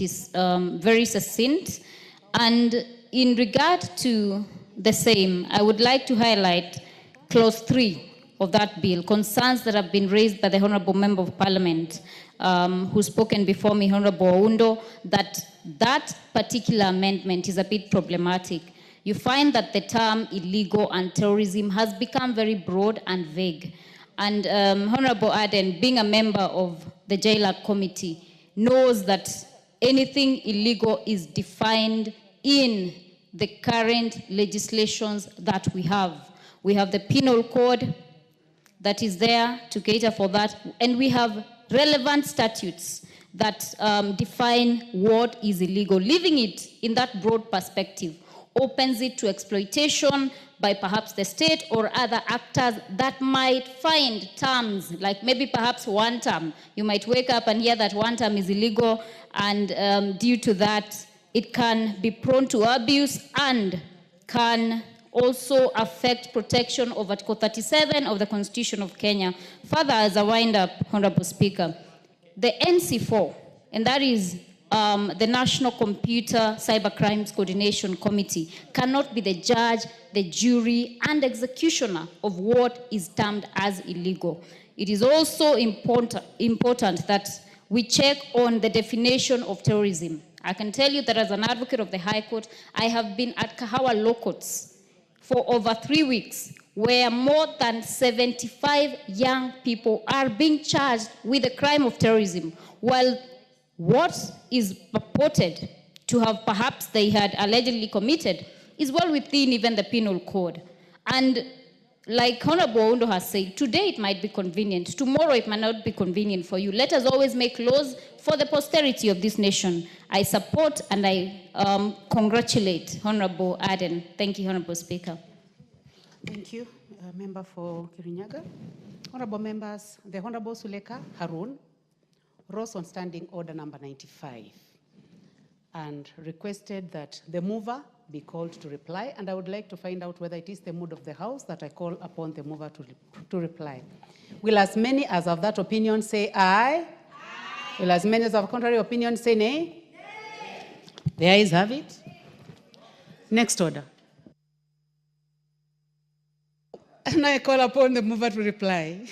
is very succinct. And in regard to the same, I would like to highlight clause 3 of that bill, concerns that have been raised by the Honorable Member of Parliament who's spoken before me, Honorable Oundo, that particular amendment is a bit problematic. You find that the term illegal and terrorism has become very broad and vague. And Honorable Aden, being a member of the JLAC committee, knows that anything illegal is defined in the current legislations that we have. We have the penal code that is there to cater for that, and we have relevant statutes that define what is illegal. Leaving it in that broad perspective opens it to exploitation by perhaps the state or other actors that might find terms, like maybe perhaps one term. You might wake up and hear that one term is illegal, and due to that, it can be prone to abuse and can also affect protection of Article 37 of the Constitution of Kenya. Further, as a wind-up, Honorable Speaker, the NC4, and that is the National Computer Cyber Crimes Coordination Committee, cannot be the judge, the jury, and executioner of what is termed as illegal. It is also important that we check on the definition of terrorism. I can tell you that as an advocate of the High Court, I have been at Kahawa Law Courts for over 3 weeks, where more than 75 young people are being charged with the crime of terrorism, while what is purported to have perhaps they had allegedly committed is well within even the penal code. And like Honorable Oundo has said, today it might be convenient, tomorrow it might not be convenient for you. Let us always make laws for the posterity of this nation. I support and I congratulate Honorable Aden. Thank you, Honorable Speaker. Thank you, Member for Kirinyaga. Honorable members, the Honorable Suleka Harun rose on Standing Order number 95 and requested that the mover be called to reply, and I would like to find out whether it is the mood of the House that I call upon the mover to reply. Will as many as of that opinion say aye? Aye. Will as many as of contrary opinion say nay? Nay. The ayes have it. Next order. And I call upon the mover to reply.